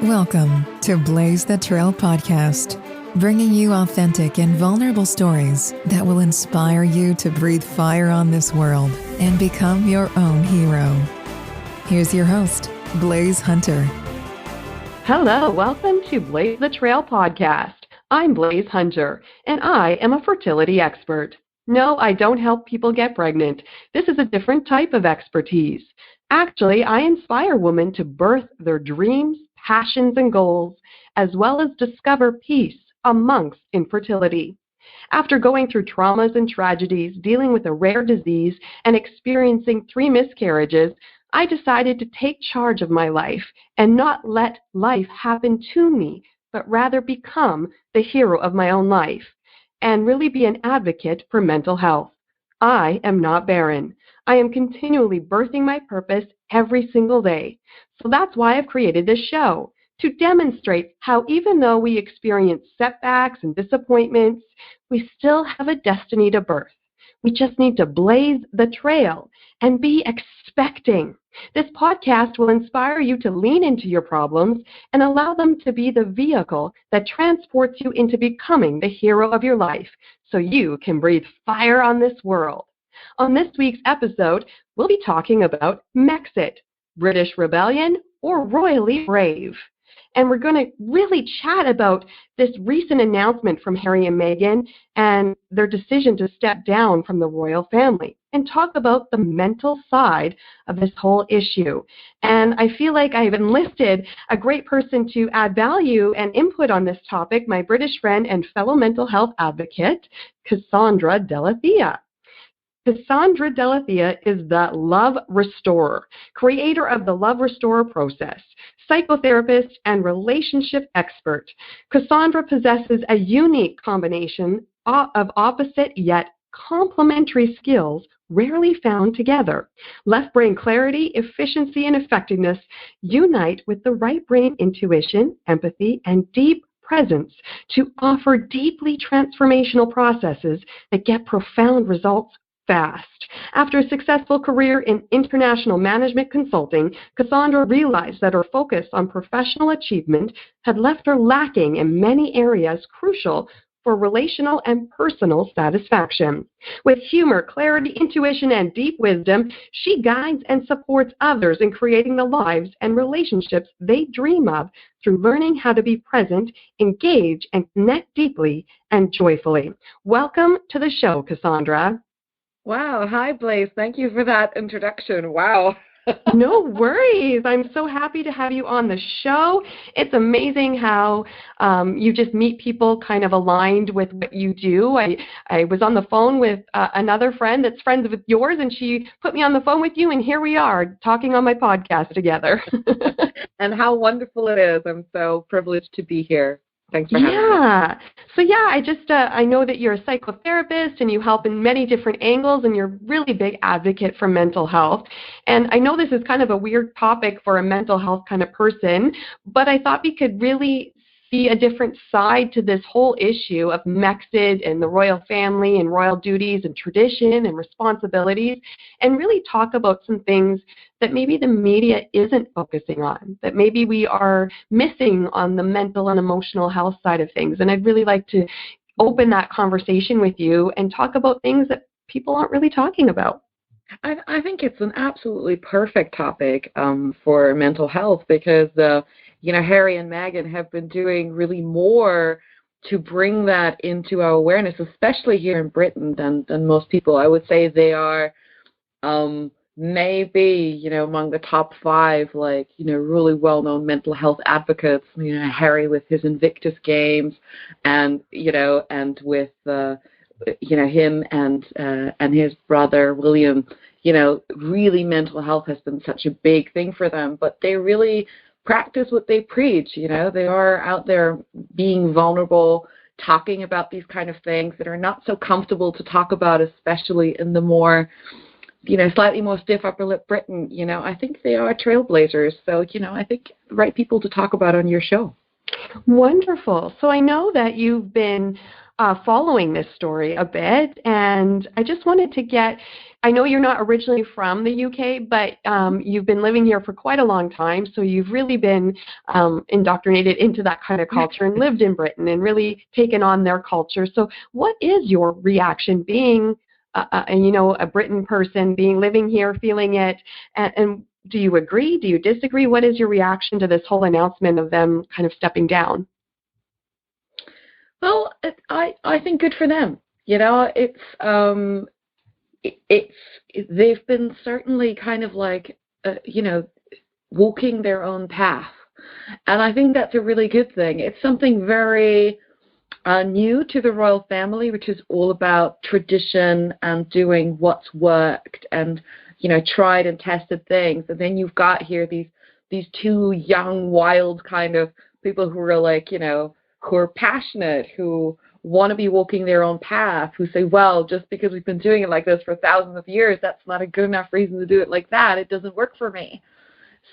Welcome to Blaise the Trail podcast, bringing you authentic and vulnerable stories that will inspire you to breathe fire on this world and become your own hero. Here's your host, Blaise Hunter. Hello, welcome to Blaise the Trail podcast. I'm Blaise Hunter, and I am a fertility expert. No, I don't help people get pregnant. This is a different type of expertise. Actually, I inspire women to birth their dreams, passions, and goals, as well as discover peace amongst infertility. After going through traumas and tragedies, dealing with a rare disease, and experiencing 3 miscarriages, I decided to take charge of my life and not let life happen to me, but rather become the hero of my own life and really be an advocate for mental health. I am not barren. I am continually birthing my purpose every single day. So that's why I've created this show, to demonstrate how even though we experience setbacks and disappointments, we still have a destiny to birth. We just need to blaze the trail and be expecting. This podcast will inspire you to lean into your problems and allow them to be the vehicle that transports you into becoming the hero of your life so you can breathe fire on this world. On this week's episode, we'll be talking about Megxit, British rebellion, or royally brave. And we're going to really chat about this recent announcement from Harry and Meghan and their decision to step down from the royal family and talk about the mental side of this whole issue. And I feel like I've enlisted a great person to add value and input on this topic, my British friend and fellow mental health advocate, Cassandra de Thea. Cassandra de Thea is the Love Restorer, creator of the Love Restorer process, psychotherapist, and relationship expert. Cassandra possesses a unique combination of opposite yet complementary skills rarely found together. Left brain clarity, efficiency, and effectiveness unite with the right brain intuition, empathy, and deep presence to offer deeply transformational processes that get profound results fast. After a successful career in international management consulting, Cassandra realized that her focus on professional achievement had left her lacking in many areas crucial for relational and personal satisfaction. With humor, clarity, intuition, and deep wisdom, she guides and supports others in creating the lives and relationships they dream of through learning how to be present, engage, and connect deeply and joyfully. Welcome to the show, Cassandra. Wow. Hi, Blaise. Thank you for that introduction. Wow. No worries. I'm so happy to have you on the show. It's amazing how you just meet people kind of aligned with what you do. I was on the phone with another friend that's friends with yours, and she put me on the phone with you, and here we are talking on my podcast together. And how wonderful it is. I'm so privileged to be here. Thanks for having me. Yeah. So I know that you're a psychotherapist and you help in many different angles and you're a really big advocate for mental health. And I know this is kind of a weird topic for a mental health kind of person, but I thought we could really see a different side to this whole issue of Megxit and the royal family and royal duties and tradition and responsibilities, and really talk about some things that maybe the media isn't focusing on, that maybe we are missing on the mental and emotional health side of things. And I'd really like to open that conversation with you and talk about things that people aren't really talking about. I think it's an absolutely perfect topic for mental health because, Harry and Meghan have been doing really more to bring that into our awareness, especially here in Britain, than most people. I would say they are maybe, among the top 5, really well-known mental health advocates. Harry with his Invictus Games and with him and his brother William, really mental health has been such a big thing for them, but they really practice what they preach. They are out there being vulnerable, talking about these kind of things that are not so comfortable to talk about, especially in the more, slightly more stiff upper lip Britain. I think they are trailblazers. So, I think the right people to talk about on your show. Wonderful. So I know that you've been following this story a bit, and I just wanted to get I know you're not originally from the UK, but you've been living here for quite a long time, so you've really been indoctrinated into that kind of culture and lived in Britain and really taken on their culture. So what is your reaction being, a Britain person, living here, feeling it, and do you agree? Do you disagree? What is your reaction to this whole announcement of them kind of stepping down? Well, I think good for them. They've been certainly kind of like, walking their own path. And I think that's a really good thing. It's something very new to the royal family, which is all about tradition and doing what's worked and, tried and tested things. And then you've got here these two young, wild kind of people who are like, who are passionate, who want to be walking their own path, who say, well, just because we've been doing it like this for thousands of years, that's not a good enough reason to do it like that. It doesn't work for me.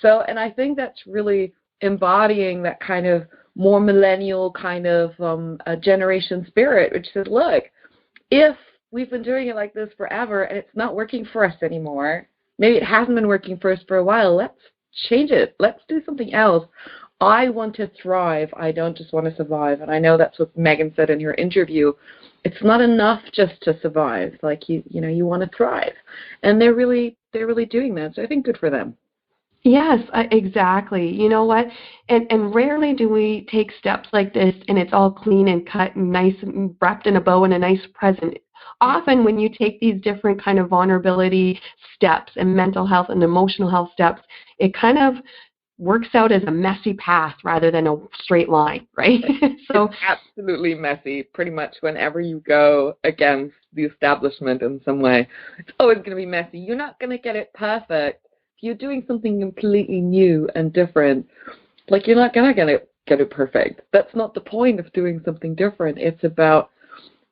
So, and I think that's really embodying that kind of more millennial kind of a generation spirit, which says, look, if we've been doing it like this forever and it's not working for us anymore, maybe it hasn't been working for us for a while, let's change it. Let's do something else. I want to thrive. I don't just want to survive. And I know that's what Megan said in her interview. It's not enough just to survive. Like you want to thrive. And they're really doing that. So I think good for them. Yes, exactly. You know what? And rarely do we take steps like this and it's all clean and cut and nice and wrapped in a bow and a nice present. Often when you take these different kind of vulnerability steps and mental health and emotional health steps, it kind of works out as a messy path rather than a straight line, right? So it's absolutely messy. Pretty much whenever you go against the establishment in some way, it's always going to be messy. You're not going to get it perfect. If you're doing something completely new and different, like you're not going to get it perfect. That's not the point of doing something different. It's about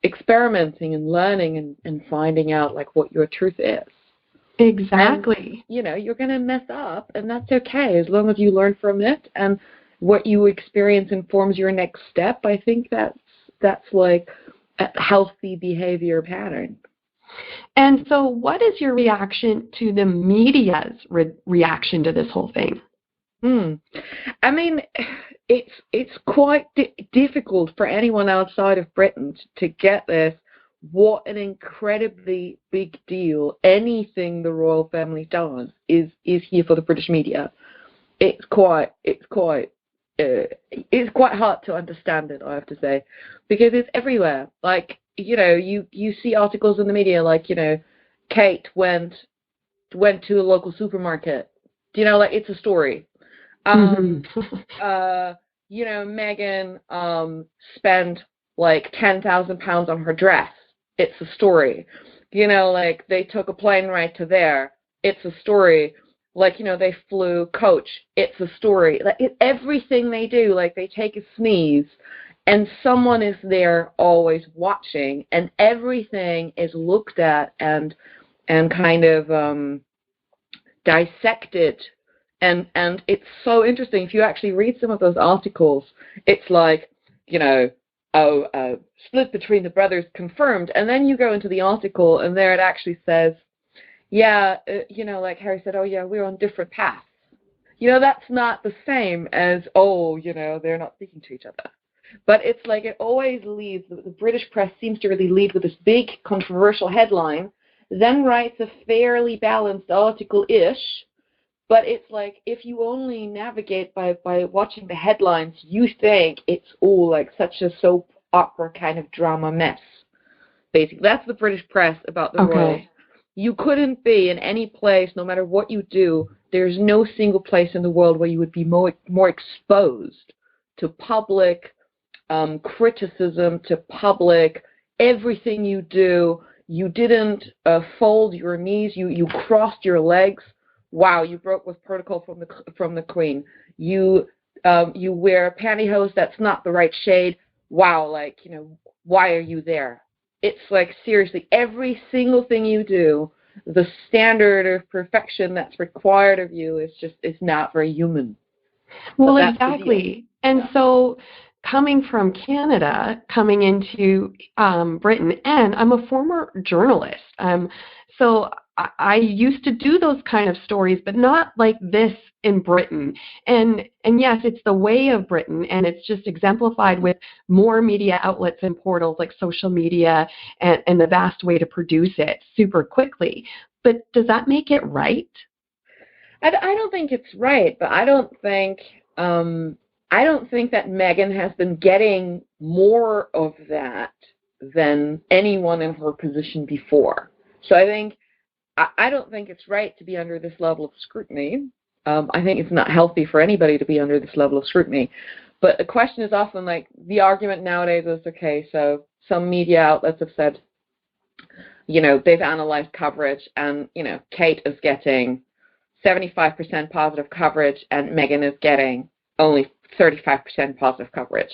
experimenting and learning and finding out like what your truth is. Exactly. And, you're going to mess up, and that's okay as long as you learn from it and what you experience informs your next step. I think that's like a healthy behavior pattern. And so what is your reaction to the media's reaction to this whole thing? I mean, it's quite difficult for anyone outside of Britain to get this. What an incredibly big deal anything the royal family does is here for the British media. It's quite hard to understand it, I have to say, because it's everywhere. Like, you see articles in the media like, Kate went to a local supermarket. Like it's a story. Meghan spent like £10,000 on her dress. It's a story. Like they took a plane ride to there. It's a story. Like, they flew coach. It's a story. Like everything they do, like they take a sneeze and someone is there always watching and everything is looked at and kind of dissected. And it's so interesting. If you actually read some of those articles, it's like, split between the brothers confirmed. And then you go into the article and there it actually says, like Harry said, we're on different paths. That's not the same as, they're not speaking to each other. But it's like it always leads, the British press seems to really lead with this big controversial headline, then writes a fairly balanced article-ish. But it's like if you only navigate by watching the headlines, you think it's all like such a soap opera kind of drama mess. Basically, that's the British press about the royals. You couldn't be in any place, no matter what you do. There's no single place in the world where you would be more exposed to public criticism, to public everything you do. You didn't fold your knees. You crossed your legs. Wow, you broke with protocol from the Queen. You wear pantyhose that's not the right shade. Wow, why are you there? It's like seriously, every single thing you do, the standard of perfection that's required of you is not very human. Well, exactly. And so coming from Canada, coming into Britain, and I'm a former journalist. So I used to do those kind of stories, but not like this in Britain. And yes, it's the way of Britain, and it's just exemplified with more media outlets and portals like social media and the vast way to produce it super quickly. But does that make it right? I don't think it's right, but I don't think that Meghan has been getting more of that than anyone in her position before. So I don't think it's right to be under this level of scrutiny. I think it's not healthy for anybody to be under this level of scrutiny. But the question is often like, the argument nowadays is, okay, so some media outlets have said, they've analyzed coverage, and, Kate is getting 75% positive coverage and Meghan is getting only 35% positive coverage.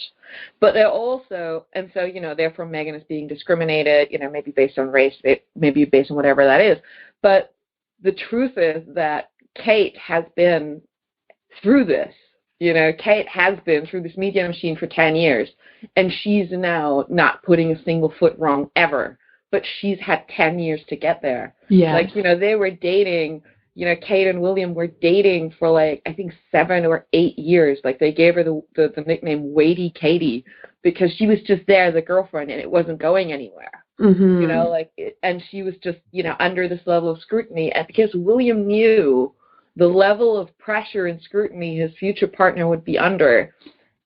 But they're also, and so, therefore Meghan is being discriminated, maybe based on race, maybe based on whatever that is. But the truth is that Kate has been through this. Kate has been through this media machine for 10 years, and she's now not putting a single foot wrong ever. But she's had 10 years to get there. Yeah. Like, they were dating, Kate and William were dating for like, I think 7 or 8 years. Like, they gave her the nickname Weighty Katie because she was just there as a girlfriend and it wasn't going anywhere. Mm-hmm. And she was just, under this level of scrutiny. And because William knew the level of pressure and scrutiny his future partner would be under,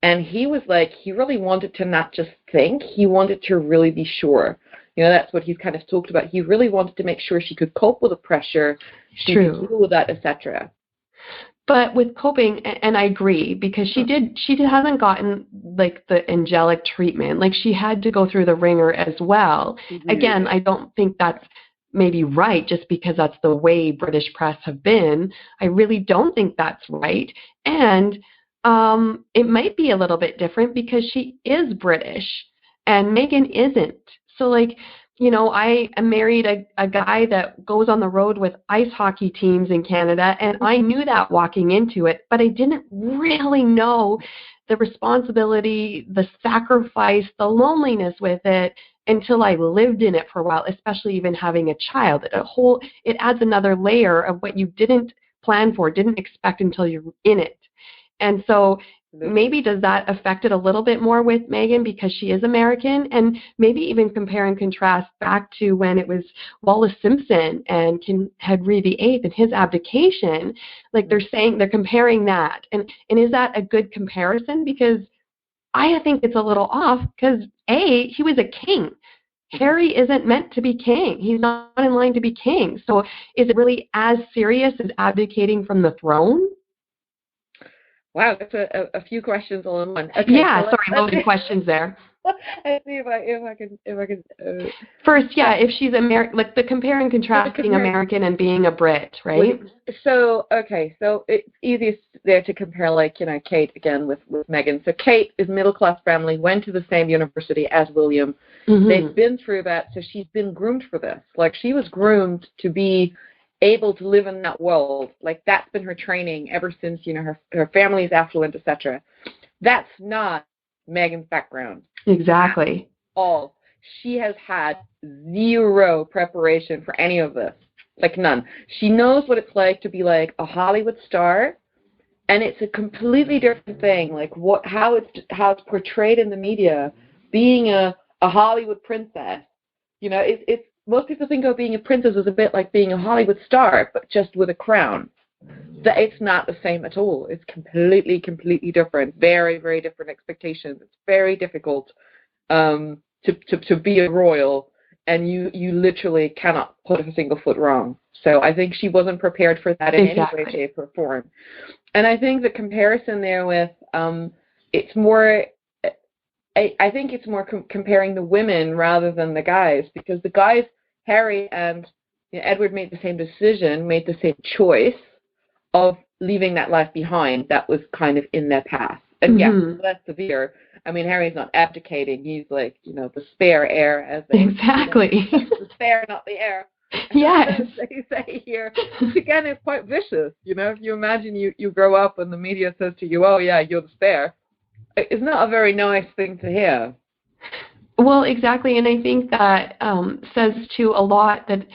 and he was like, he really wanted to not just think, he wanted to really be sure. That's what he's kind of talked about. He really wanted to make sure she could cope with the pressure, she could deal with that, etc. But with coping, and I agree, because she hasn't gotten like the angelic treatment. Like, she had to go through the ringer as well. Mm-hmm. Again, I don't think that's maybe right just because that's the way British press have been. I really don't think that's right. And it might be a little bit different because she is British and Meghan isn't. So, like, I married a guy that goes on the road with ice hockey teams in Canada, and I knew that walking into it, but I didn't really know the responsibility, the sacrifice, the loneliness with it until I lived in it for a while, especially even having a child. It adds another layer of what you didn't plan for, didn't expect until you're in it. And so maybe does that affect it a little bit more with Meghan because she is American, and maybe even compare and contrast back to when it was Wallace Simpson and King Henry VIII and his abdication. Like, they're comparing that. And is that a good comparison? Because I think it's a little off because he was a king. Harry isn't meant to be king. He's not in line to be king. So is it really as serious as abdicating from the throne? Wow, that's a few questions all in one. Okay, yeah, so sorry, loaded questions there. Let's see if I can. First, if she's American, like the compare and contrast being American and being a Brit, right? So it's easiest there to compare, like, Kate again with Meghan. So Kate is middle class family, went to the same university as William. Mm-hmm. They've been through that, so she's been groomed for this. Like, she was groomed to be able to live in that world. Like, that's been her training ever since, her family is affluent, etc. That's not Meghan's background. Exactly. All. She has had zero preparation for any of this. Like, none. She knows what it's like to be like a Hollywood star, and it's a completely different thing. Like, how it's portrayed in the media, being a Hollywood princess. It's most people think of being a princess as a bit like being a Hollywood star, but just with a crown. That it's not the same at all. It's completely different. Very, very different expectations. It's very difficult to be a royal, and you literally cannot put a single foot wrong. So I think she wasn't prepared for that in any way, shape, or form. And I think the comparison there with it's more. I think it's more comparing the women rather than the guys, because the guys, Harry and Edward, made the same decision, made the same choice of leaving that life behind that was kind of in their path. And less severe. I mean, Harry's not abdicating. He's like, the spare heir, as they exactly. The spare, not the heir. Yes. They say here, which again is quite vicious. If you imagine you grow up and the media says to you, oh yeah, you're the spare. It's not a very nice thing to hear. Well, exactly, and I think that says to a lot that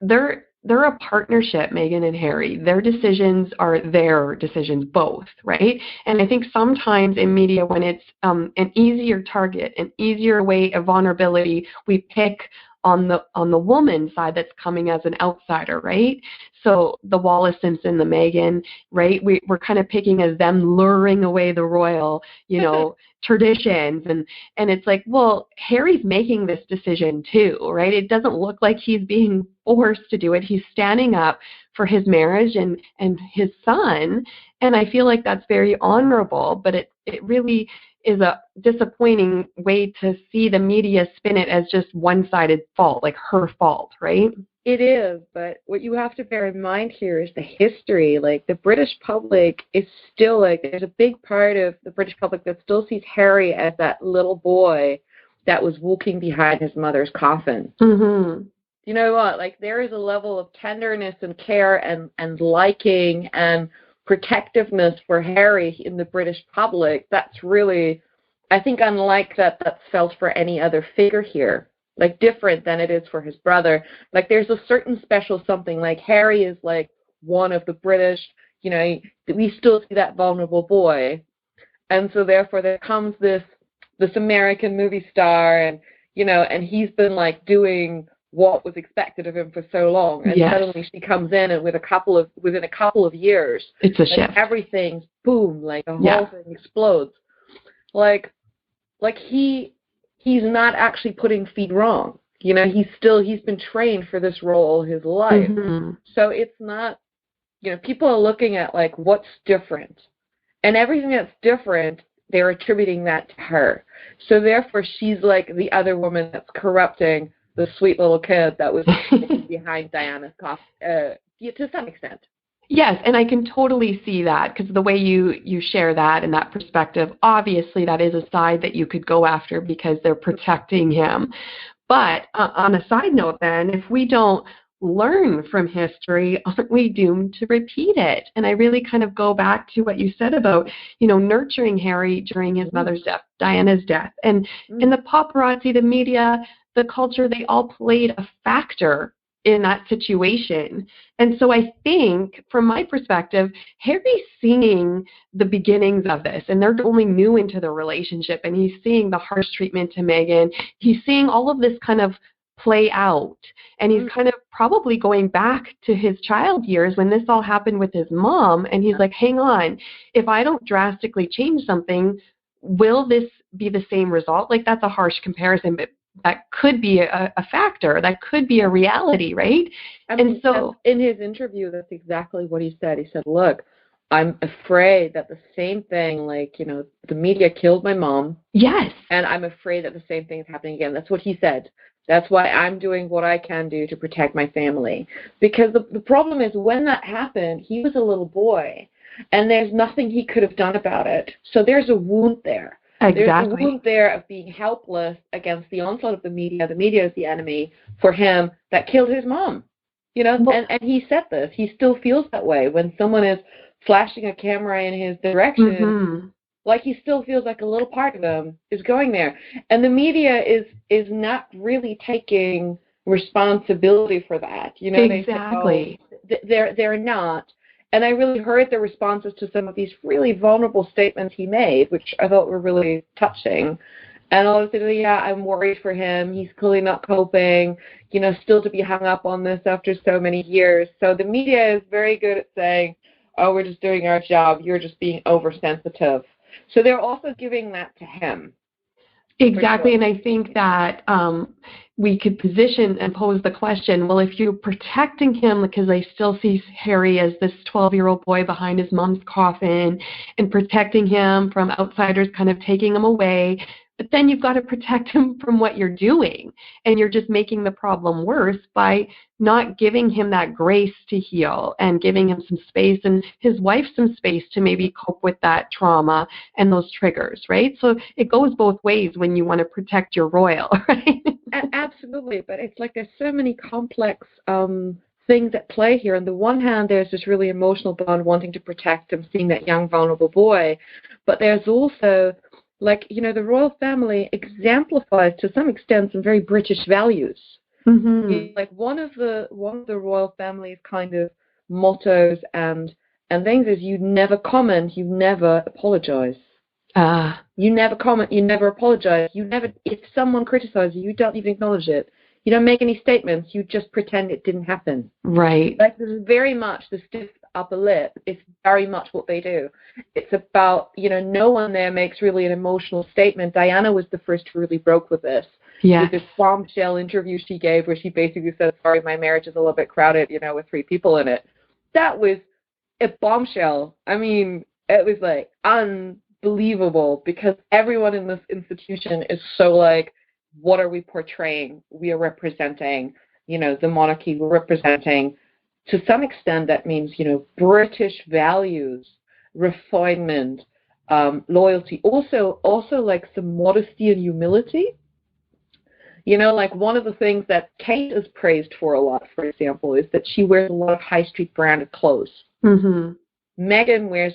they're a partnership, Meghan and Harry. Their decisions are their decisions, both, right? And I think sometimes in media, when it's an easier target, an easier way of vulnerability, we pick on the woman's side that's coming as an outsider, right? So the Wallace Simpson, the Meghan, right? We're kind of picking as them luring away the royal, traditions, and it's like, well, Harry's making this decision too, right? It doesn't look like he's being forced to do it. He's standing up for his marriage and his son, and I feel like that's very honorable, but it really is a disappointing way to see the media spin it as just one-sided fault, like her fault, right? It is, but what you have to bear in mind here is the history. Like, the British public is still, like, there's a big part of the British public that still sees Harry as that little boy that was walking behind his mother's coffin. Mm-hmm. You know what? Like, there is a level of tenderness and care and liking and protectiveness for Harry in the British public that's really, I think, unlike that's felt for any other figure here. Like, different than it is for his brother. Like, there's a certain special something. Like, Harry is like one of the British, we still see that vulnerable boy. And so therefore there comes this American movie star, and he's been like doing what was expected of him for so long, and suddenly she comes in, and within a couple of years, it's a shift. Everything's boom, like the whole thing explodes. Like he's not actually putting feet wrong. He's been trained for this role his life. Mm-hmm. So it's not, people are looking at like what's different, and everything that's different, they're attributing that to her. So therefore she's like the other woman that's corrupting the sweet little kid that was behind Diana's coffin, to some extent. Yes, and I can totally see that, because the way you share that and that perspective, obviously that is a side that you could go after because they're protecting him. But on a side note then, if we don't learn from history, aren't we doomed to repeat it? And I really kind of go back to what you said about, nurturing Harry during his mother's death, Diana's death. And in the paparazzi, the media, the culture, they all played a factor in that situation. And so I think, from my perspective, Harry's seeing the beginnings of this, and they're only new into the relationship, and he's seeing the harsh treatment to Meghan. He's seeing all of this kind of play out, and he's kind of probably going back to his child years when this all happened with his mom, and he's like, hang on, if I don't drastically change something, will this be the same result? Like, that's a harsh comparison, but that could be a factor. That could be a reality, right? And so in his interview, that's exactly what he said. He said, look, I'm afraid that the same thing, like, the media killed my mom. Yes. And I'm afraid that the same thing is happening again. That's what he said. That's why I'm doing what I can do to protect my family. Because the problem is, when that happened, he was a little boy, and there's nothing he could have done about it. So there's a wound there. Exactly. There's a wound there of being helpless against the onslaught of the media. The media is the enemy for him that killed his mom. And he said this. He still feels that way when someone is flashing a camera in his direction. Mm-hmm. Like, he still feels like a little part of him is going there. And the media is not really taking responsibility for that. Exactly. They say, they're not. And I really heard the responses to some of these really vulnerable statements he made, which I thought were really touching. And all of a sudden, I'm worried for him. He's clearly not coping, still to be hung up on this after so many years. So the media is very good at saying, oh, we're just doing our job. You're just being oversensitive. So they're also giving that to him. Exactly, and I think that we could position and pose the question, well, if you're protecting him, because I still see Harry as this 12-year-old boy behind his mom's coffin, and protecting him from outsiders kind of taking him away, but then you've got to protect him from what you're doing, and you're just making the problem worse by not giving him that grace to heal and giving him some space, and his wife some space to maybe cope with that trauma and those triggers, right? So it goes both ways when you want to protect your royal, right? Absolutely, but it's like there's so many complex things at play here. On the one hand, there's this really emotional bond wanting to protect him, seeing that young, vulnerable boy, but there's also like, the royal family exemplifies to some extent some very British values. Like one of the royal family's kind of mottos and things is you never comment, you never apologize. You never comment, you never apologize. If someone criticizes you, you don't even acknowledge it. You don't make any statements. You just pretend it didn't happen. Right. Like, this is very much the stiff upper lip. It's very much what they do. It's about, no one there makes really an emotional statement. Diana was the first who really broke with this. Yeah. With this bombshell interview she gave where she basically said, sorry, my marriage is a little bit crowded, with 3 people in it. That was a bombshell. I mean, it was like unbelievable because everyone in this institution is so like, what are we portraying? We are representing, the monarchy. We're representing, to some extent, that means, British values, refinement, loyalty. Also like some modesty and humility. Like one of the things that Kate is praised for a lot, for example, is that she wears a lot of high street branded clothes. Meghan wears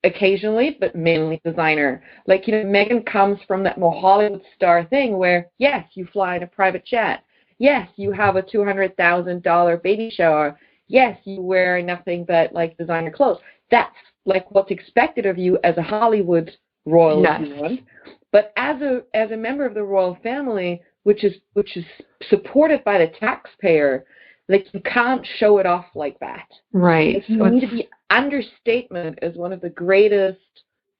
occasionally, but mainly designer. Like, Meghan comes from that more Hollywood star thing where, yes, you fly in a private jet. Yes, you have a $200,000 baby shower. Yes, you wear nothing but like designer clothes. That's like what's expected of you as a Hollywood royal, if you want. But as a member of the royal family, which is supported by the taxpayer, like you can't show it off like that. Right. Like, you need to be understatement is one of the greatest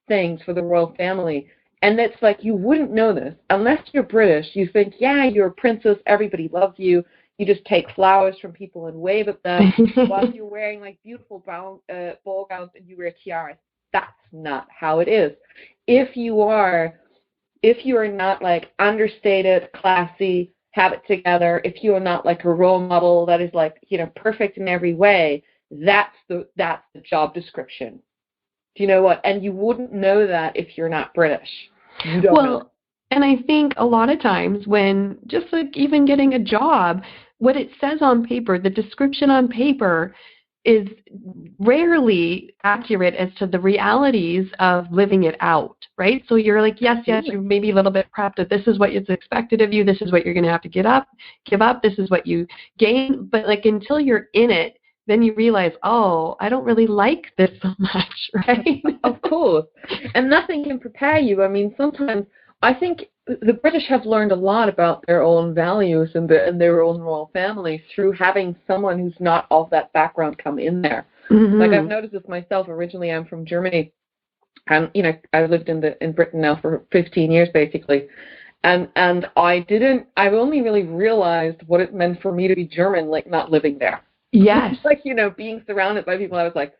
things for the royal family. And it's like you wouldn't know this unless you're British. You think, yeah, you're a princess, everybody loves you. You just take flowers from people and wave at them while you're wearing like beautiful ball gowns and you wear tiaras. That's not how it is. If you are not like understated, classy, have it together, if you are not like a role model that is like, perfect in every way, that's the job description. Do you know what? And you wouldn't know that if you're not British. You don't know. And I think a lot of times when just like even getting a job, what it says on paper, the description on paper is rarely accurate as to the realities of living it out, right? So you're like, yes, you're maybe a little bit prepped that this is what is expected of you, this is what you're going to have to give up, this is what you gain, but like until you're in it, then you realize, oh, I don't really like this so much, right? Of course. And nothing can prepare you. I mean, sometimes I think the British have learned a lot about their own values and their own royal family through having someone who's not of that background come in there. Like I've noticed this myself. Originally, I'm from Germany, and I've lived in Britain now for 15 years basically, and I've only really realized what it meant for me to be German, like not living there. Yes. Like, being surrounded by people, I was like,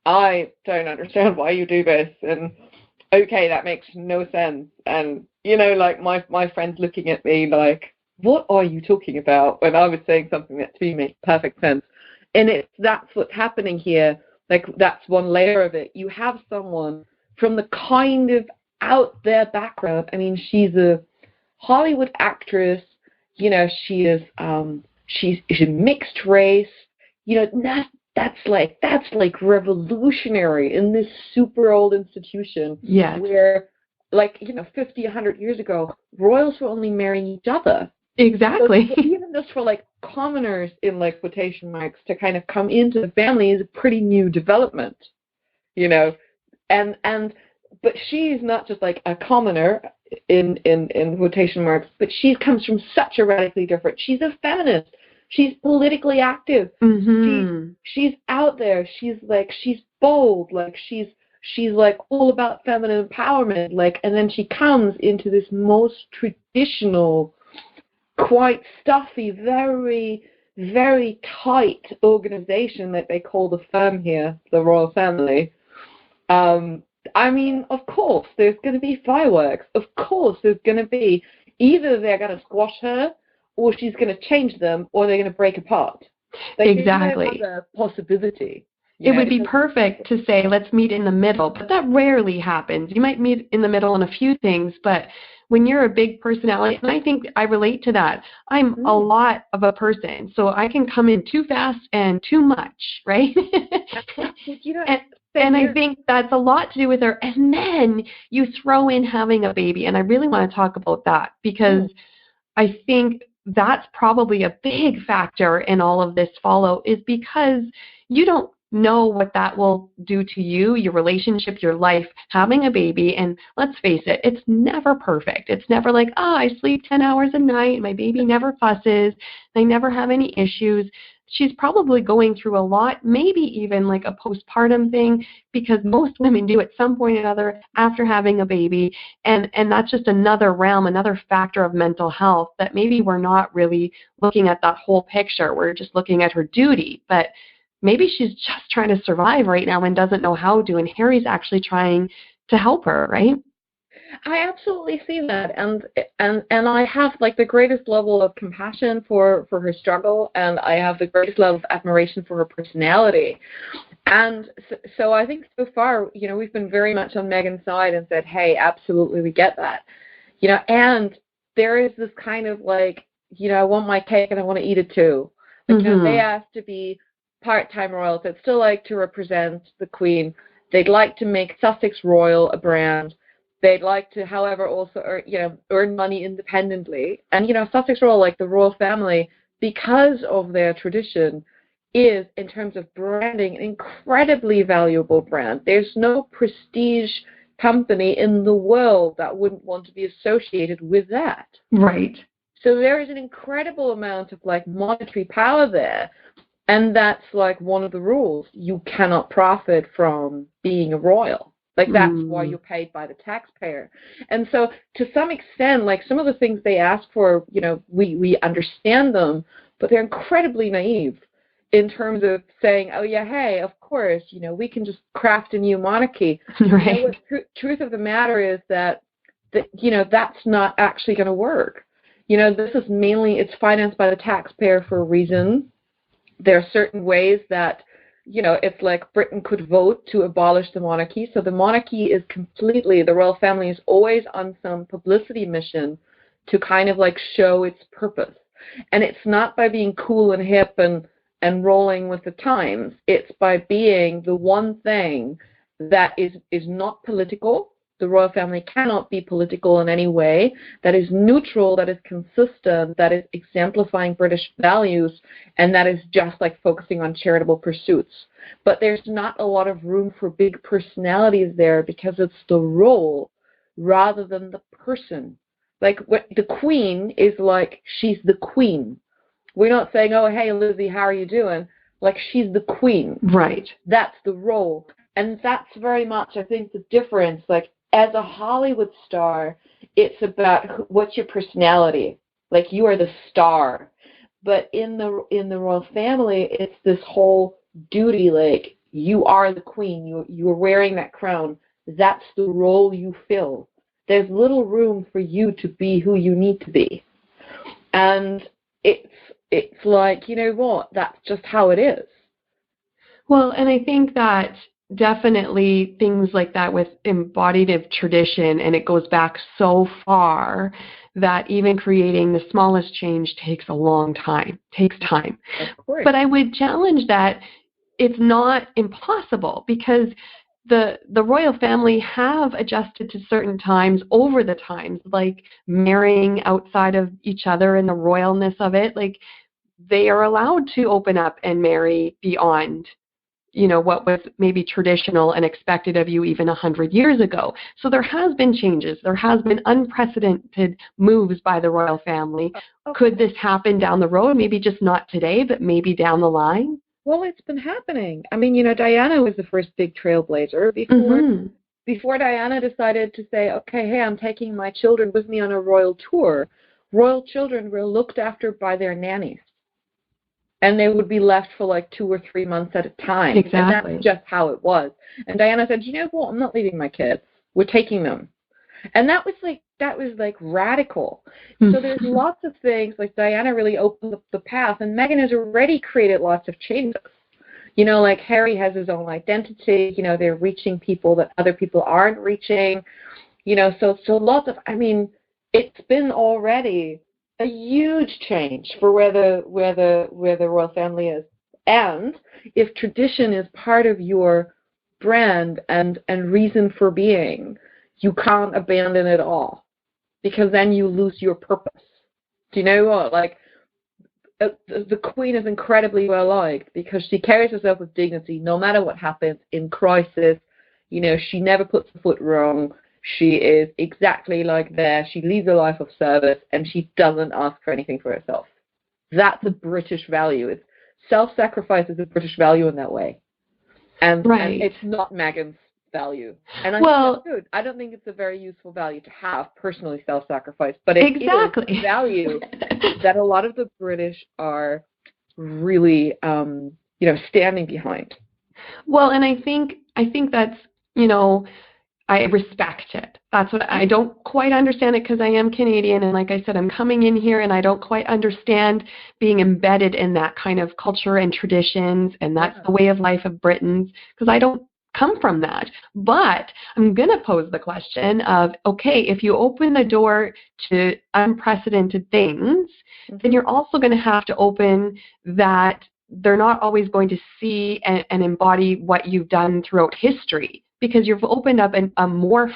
I don't understand why you do this, and okay, that makes no sense. And, like my friends looking at me like, what are you talking about? When I was saying something that to me made perfect sense. And that's what's happening here. Like, that's one layer of it. You have someone from the kind of out there background. I mean, she's a Hollywood actress. She is, she's a mixed race. That's like revolutionary in this super old institution. Yes. Where, like, 50, 100 years ago, royals were only marrying each other. Exactly. So even just for like commoners in like quotation marks to kind of come into the family is a pretty new development, but she's not just like a commoner in quotation marks, but she comes from such a radically different. She's a feminist. She's politically active. She's out there. She's bold. Like she's like all about feminine empowerment. Like, and then she comes into this most traditional, quite stuffy, very, very tight organization that they call the firm here, the royal family. I mean, of course, there's going to be fireworks. Of course, there's going to be either they're going to squash her, or she's going to change them, or they're going to break apart. Exactly. There's a possibility. It would be perfect to say, let's meet in the middle, but that rarely happens. You might meet in the middle on a few things, but when you're a big personality, and I think I relate to that, I'm a lot of a person, so I can come in too fast and too much, right? And I think that's a lot to do with her. And then you throw in having a baby. And I really want to talk about that because I think that's probably a big factor in all of this follow is because you don't know what that will do to you, your relationship, your life, having a baby. And let's face it, it's never perfect. It's never like, oh, I sleep 10 hours a night. My baby never fusses. They never have any issues. She's probably going through a lot, maybe even like a postpartum thing, because most women do at some point or another after having a baby. And that's just another realm, another factor of mental health that maybe we're not really looking at that whole picture. We're just looking at her duty. But maybe she's just trying to survive right now and doesn't know how to. And Harry's actually trying to help her, right? I absolutely see that, and I have like the greatest level of compassion for her struggle, and I have the greatest level of admiration for her personality. And so I think so far, we've been very much on Megan's side and said, hey, absolutely, we get that. And there is this kind of like, I want my cake and I want to eat it too. Like, they asked to be part-time royals. They'd still like to represent the Queen. They'd like to make Sussex Royal a brand. They'd like to, however, also earn money independently. And, Sussex Royal, like the royal family, because of their tradition, is, in terms of branding, an incredibly valuable brand. There's no prestige company in the world that wouldn't want to be associated with that. Right. So there is an incredible amount of, like, monetary power there. And that's, like, one of the rules. You cannot profit from being a royal. Like, that's why you're paid by the taxpayer. And so, to some extent, like, some of the things they ask for, we understand them, but they're incredibly naive in terms of saying, oh, yeah, hey, of course, we can just craft a new monarchy. Right. Truth of the matter is that that's not actually going to work. This is mainly, it's financed by the taxpayer for a reason. There are certain ways that, it's like Britain could vote to abolish the monarchy. So the monarchy is completely, the royal family is always on some publicity mission to kind of like show its purpose. And it's not by being cool and hip and rolling with the times. It's by being the one thing that is not political. The royal family cannot be political in any way, that is neutral, that is consistent, that is exemplifying British values, and that is just like focusing on charitable pursuits. But there's not a lot of room for big personalities there because it's the role rather than the person. Like the Queen is like, she's the Queen. We're not saying, oh, hey, Lizzie, how are you doing? Like, she's the Queen. Right. That's the role. And that's very much, I think, the difference. Like, as a Hollywood star, it's about what's your personality. Like, you are the star. But in the royal family, it's this whole duty. Like, you are the Queen. You're wearing that crown. That's the role you fill. There's little room for you to be who you need to be. And it's like, you know what? That's just how it is. Well, and I think that definitely things like that with embodied of tradition, and it goes back so far that even creating the smallest change takes a long time, takes time. Of course. But I would challenge that it's not impossible because the royal family have adjusted to certain times over the times, like marrying outside of each other and the royalness of it. Like, they are allowed to open up and marry beyond what was maybe traditional and expected of you even 100 years ago. So there has been changes. There has been unprecedented moves by the royal family. Okay. Could this happen down the road? Maybe just not today, but maybe down the line? Well, it's been happening. I mean, Diana was the first big trailblazer. Before Diana decided to say, okay, hey, I'm taking my children with me on a royal tour, royal children were looked after by their nannies. And they would be left for like 2 or 3 months at a time. Exactly. And that's just how it was. And Diana said, you know what, I'm not leaving my kids. We're taking them. And that was like radical. So there's lots of things, like Diana really opened up the path, and Meghan has already created lots of changes. Like Harry has his own identity, they're reaching people that other people aren't reaching. So lots of, it's been already a huge change for where the royal family is. And if tradition is part of your brand and reason for being, you can't abandon it all, because then you lose your purpose. Do you know what? Like, the Queen is incredibly well liked because she carries herself with dignity no matter what happens in crisis. You know, she never puts a foot wrong. She is exactly like there. She leads a life of service, and she doesn't ask for anything for herself. That's a British value. It's self-sacrifice is a British value in that way. And it's not Meghan's value. And I think that's good. I don't think it's a very useful value to have, personally, self-sacrifice, but it is a value that a lot of the British are really, standing behind. Well, and I think that's, I respect it. That's what I don't quite understand it, because I am Canadian, and like I said, I'm coming in here and I don't quite understand being embedded in that kind of culture and traditions, and that's the way of life of Britons, because I don't come from that. But I'm going to pose the question of, okay, if you open the door to unprecedented things, then you're also going to have to open that they're not always going to see and embody what you've done throughout history, because you've opened up a morphed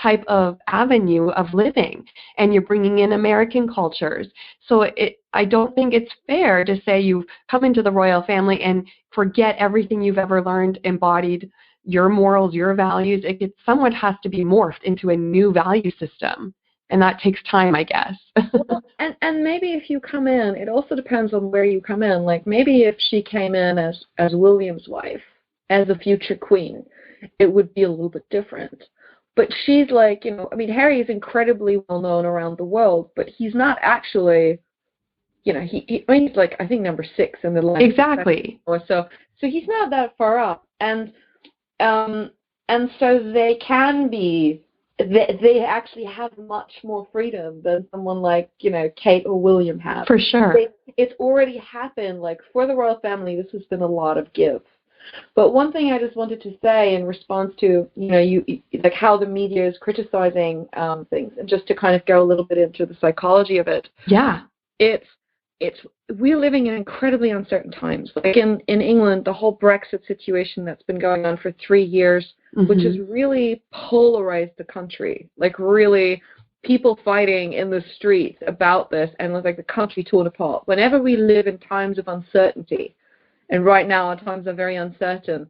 type of avenue of living, and you're bringing in American cultures. So I don't think it's fair to say you've come into the royal family and forget everything you've ever learned, embodied your morals, your values. It somewhat has to be morphed into a new value system, and that takes time, I guess. Well, and maybe if you come in, it also depends on where you come in. Like, maybe if she came in as William's wife, as a future queen, it would be a little bit different. But she's like, Harry is incredibly well known around the world, but he's not actually, he's like, I think number 6 in the line. Exactly. Or so he's not that far up, and so they can be, they actually have much more freedom than someone like, Kate or William have. For sure. It's already happened. Like, for the royal family, this has been a lot of give. But one thing I just wanted to say in response to, you like how the media is criticizing things, and just to kind of go a little bit into the psychology of it. Yeah. We're living in incredibly uncertain times. Like in England, the whole Brexit situation that's been going on for 3 years, which has really polarized the country. Like, really, people fighting in the streets about this, and like the country torn apart. Whenever we live in times of uncertainty, and right now our times are very uncertain,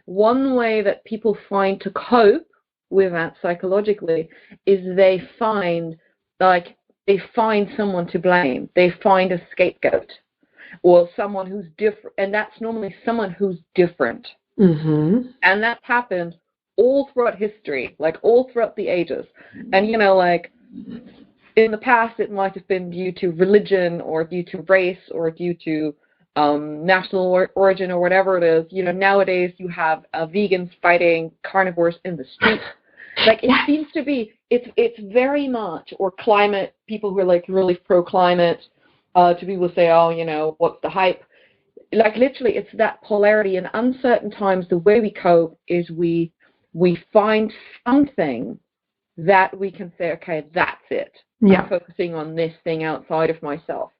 one way that people find to cope with that psychologically is they find someone to blame. They find a scapegoat, or someone who's different, and that's normally someone who's different. And that's happened all throughout history, like all throughout the ages. And like in the past, it might have been due to religion, or due to race, or due to national origin, or whatever it is. Nowadays you have vegans fighting carnivores in the street. Like, it seems to be, it's very much, or climate, people who are like really pro-climate, to people who say, oh, what's the hype? Like, literally, it's that polarity. In uncertain times, the way we cope is we find something that we can say, okay, that's it. Yeah. I'm focusing on this thing outside of myself.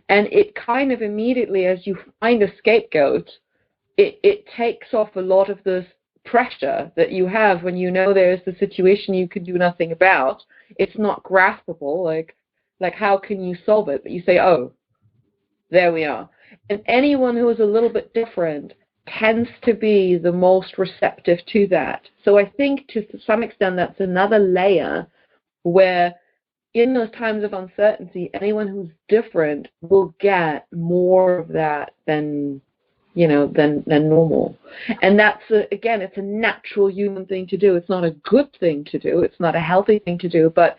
And it kind of immediately, as you find a scapegoat, it takes off a lot of this pressure that you have when there's the situation you can do nothing about. It's not graspable. Like how can you solve it? But you say, oh, there we are. And anyone who is a little bit different tends to be the most receptive to that. So I think to some extent that's another layer where in those times of uncertainty, anyone who's different will get more of that than normal. And that's, again, it's a natural human thing to do. It's not a good thing to do. It's not a healthy thing to do. But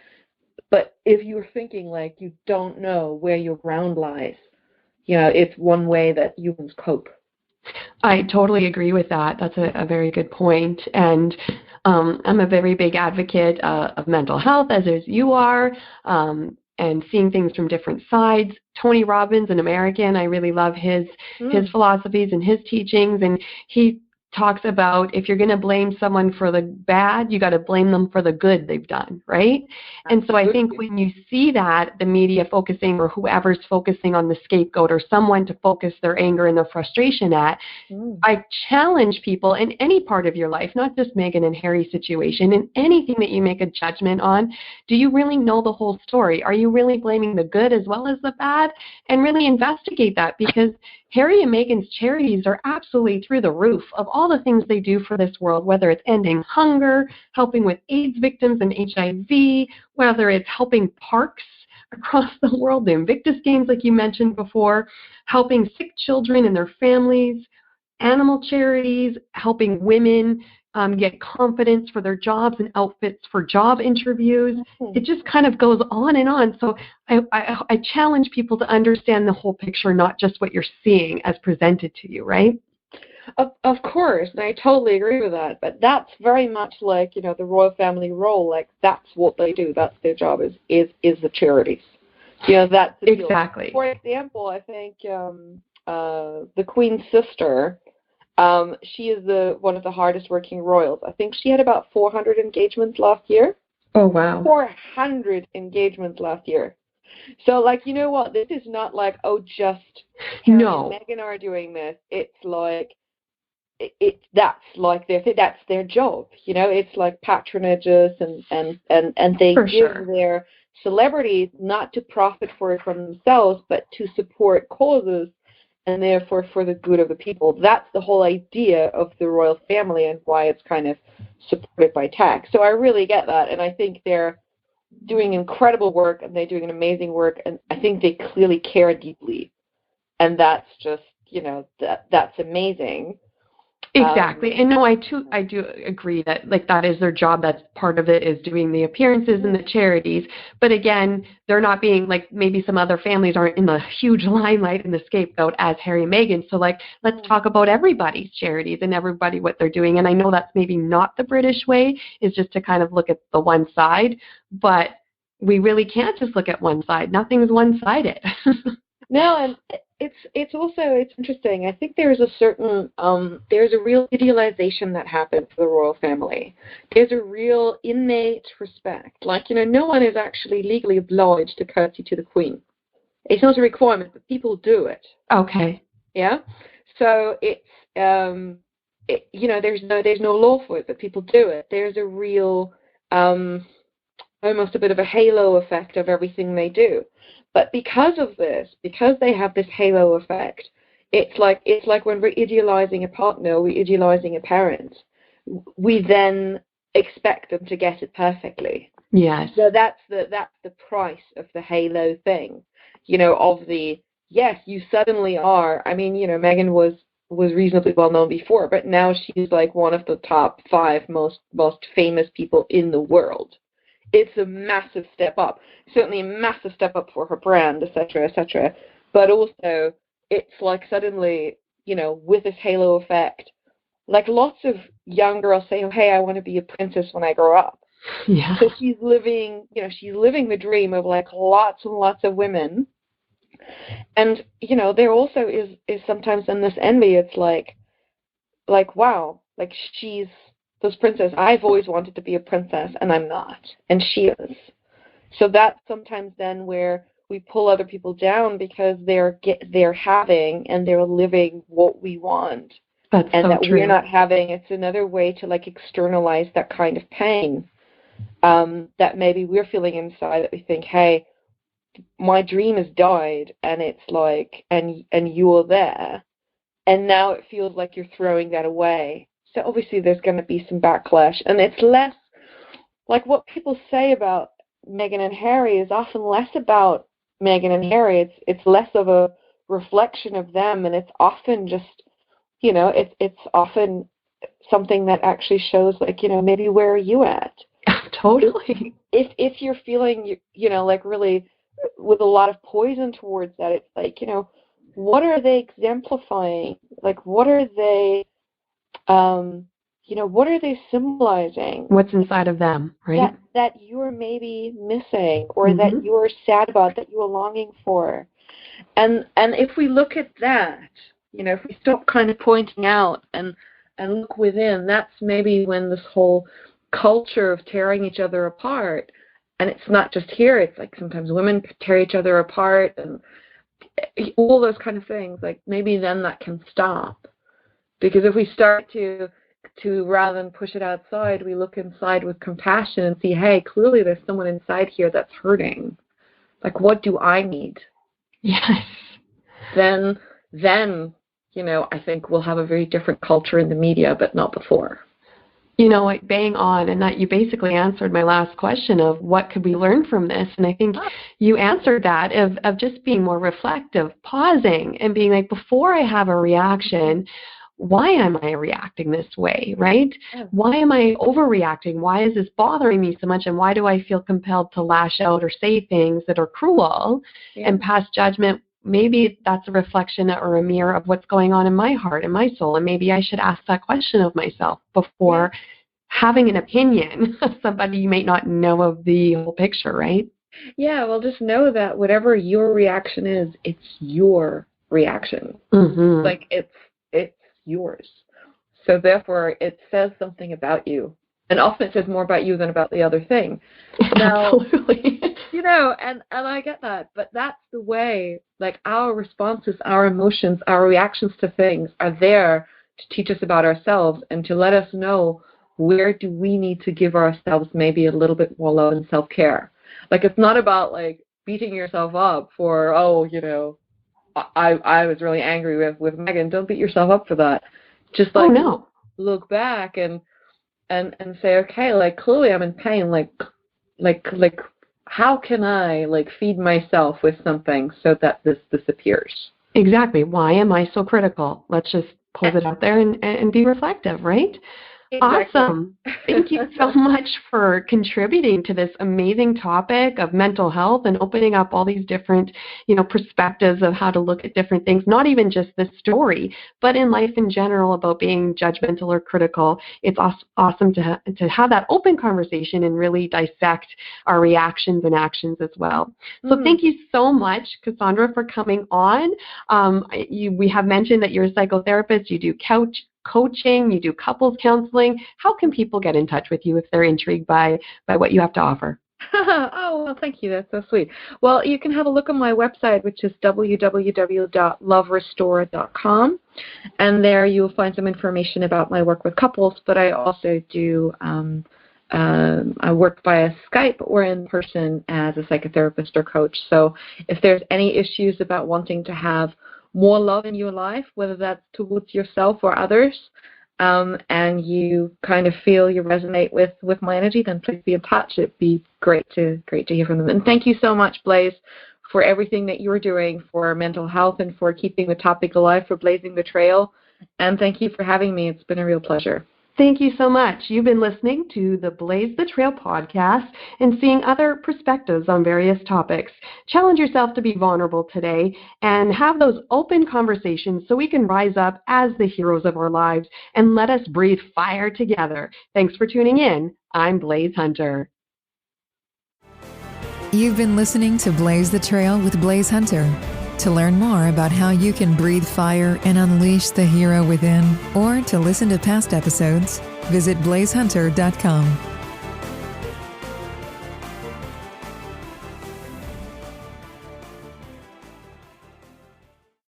if you're thinking like you don't know where your ground lies, it's one way that humans cope. I totally agree with that. That's a very good point. And I'm a very big advocate of mental health, as you are, and seeing things from different sides. Tony Robbins, an American, I really love his philosophies and his teachings, and he talks about if you're going to blame someone for the bad, you got to blame them for the good they've done, right? And so I think when you see that, the media focusing or whoever's focusing on the scapegoat or someone to focus their anger and their frustration at, I challenge people in any part of your life, not just Meghan and Harry's situation, in anything that you make a judgment on, do you really know the whole story? Are you really blaming the good as well as the bad? And really investigate that, because Harry and Meghan's charities are absolutely through the roof of all the things they do for this world, whether it's ending hunger, helping with AIDS victims and HIV, whether it's helping parks across the world, the Invictus Games like you mentioned before, helping sick children and their families, animal charities, helping women get confidence for their jobs and outfits for job interviews. It just kind of goes on and on. So I challenge people to understand the whole picture, not just what you're seeing as presented to you, right? Of course, and I totally agree with that. But that's very much like, the royal family role. Like, that's what they do. That's their job, is the charities. That's the deal. Exactly. For example, I think the Queen's sister, she is one of the hardest working royals. I think she had about 400 engagements last year. Oh, wow. 400 engagements last year. So, you know what? This is not like, just Harry and Meghan are doing this. It's like, that's their job. It's like patronages and they give their celebrities not to profit for it from themselves, but to support causes and therefore for the good of the people. That's the whole idea of the royal family and why it's kind of supported by tax. So I really get that, and I think they're doing incredible work, and they're doing an amazing work, and I think they clearly care deeply, and that's just, that's amazing. Exactly. And no, I do agree that that is their job. That's part of it, is doing the appearances and the charities. But again, they're not being maybe some other families aren't in the huge limelight and the scapegoat as Harry and Meghan. So let's talk about everybody's charities and everybody what they're doing. And I know that's maybe not the British way, is just to kind of look at the one side, but we really can't just look at one side. Nothing's one-sided. No, and it's interesting. I think there's a real idealization that happens for the royal family. There's a real innate respect. No one is actually legally obliged to curtsy to the Queen. It's not a requirement, but people do it. Okay. Yeah. So it's there's no law for it, but people do it. There's a real almost a bit of a halo effect of everything they do. But because of this, because they have this halo effect, it's like when we're idealizing a partner, we're idealizing a parent. We then expect them to get it perfectly. Yes. So that's the price of the halo thing, yes, you suddenly are. I mean, Meghan was reasonably well known before, but now she's one of the top 5 most famous people in the world. It's a massive step up, certainly a massive step up for her brand, etc., etc. But also, it's suddenly, with this halo effect, lots of young girls say, oh, hey, I want to be a princess when I grow up. Yeah. So she's living the dream of lots and lots of women. And, there also is sometimes in this envy, it's wow, she's this princess. I've always wanted to be a princess, and I'm not, and she is. So that's sometimes then where we pull other people down, because they're having and they're living what we want, and so that true. We're not having. It's another way to externalize that kind of pain that maybe we're feeling inside, that we think, hey, my dream has died, and it's and you're there, and now it feels like you're throwing that away. So obviously there's going to be some backlash, and it's less what people say about Meghan and Harry is often less about Meghan and Harry. It's less of a reflection of them, and it's often just, it's often something that actually shows maybe where are you at? Totally. If you're feeling really with a lot of poison towards that, it's what are they exemplifying? What are they what are they symbolizing? What's inside of them, right? That you're maybe missing, or that you're sad about, that you're longing for. And if we look at that, if we stop kind of pointing out and and look within, that's maybe when this whole culture of tearing each other apart, and it's not just here, it's like sometimes women tear each other apart and all those kind of things, like maybe then that can stop. Because if we start to rather than push it outside, we look inside with compassion and see, hey, clearly there's someone inside here that's hurting. Like, what do I need? Yes. Then, I think we'll have a very different culture in the media, but not before. Like bang on, and that you basically answered my last question of what could we learn from this, and I think you answered that of just being more reflective, pausing, and being like, before I have a reaction, why am I reacting this way, right? Yeah. Why am I overreacting? Why is this bothering me so much, and why do I feel compelled to lash out or say things that are cruel and pass judgment? Maybe that's a reflection or a mirror of what's going on in my heart and my soul, and maybe I should ask that question of myself before having an opinion of somebody you may not know of the whole picture, right? Yeah, well, just know that whatever your reaction is, it's your reaction. Mm-hmm. Like, it's yours. So therefore, it says something about you. And often it says more about you than about the other thing. Now, absolutely. And I get that, but that's the way, like, our responses, our emotions, our reactions to things are there to teach us about ourselves and to let us know where do we need to give ourselves maybe a little bit more love and self-care. Like, it's not about, like, beating yourself up for, I was really angry with Megan. Don't beat yourself up for that. Just, like, look back and say, okay, like, clearly I'm in pain. Like, how can I, like, feed myself with something so that this disappears? Exactly. Why am I so critical? Let's just pose it out there and be reflective, right? Exactly. Awesome. Thank you so much for contributing to this amazing topic of mental health and opening up all these different, perspectives of how to look at different things, not even just this story, but in life in general about being judgmental or critical. It's awesome to have that open conversation and really dissect our reactions and actions as well. So thank you so much, Cassandra, for coming on. We have mentioned that you're a psychotherapist. You do coaching, you do couples counseling. How can people get in touch with you if they're intrigued by what you have to offer? Oh, well, thank you. That's so sweet. Well, you can have a look on my website, which is www.loverestore.com. And there you'll find some information about my work with couples, but I also do I work via Skype or in person as a psychotherapist or coach. So if there's any issues about wanting to have more love in your life, whether that's towards yourself or others, and you kind of feel you resonate with my energy, then please be in touch. It'd be great to hear from them. And thank you so much, Blaise, for everything that you're doing for mental health and for keeping the topic alive, for blazing the trail. And thank you for having me. It's been a real pleasure. Thank you so much. You've been listening to the Blaise the Trail podcast and seeing other perspectives on various topics. Challenge yourself to be vulnerable today and have those open conversations so we can rise up as the heroes of our lives and let us breathe fire together. Thanks for tuning in. I'm Blaise Hunter. You've been listening to Blaise the Trail with Blaise Hunter. To learn more about how you can breathe fire and unleash the hero within, or to listen to past episodes, visit blaisehunter.com.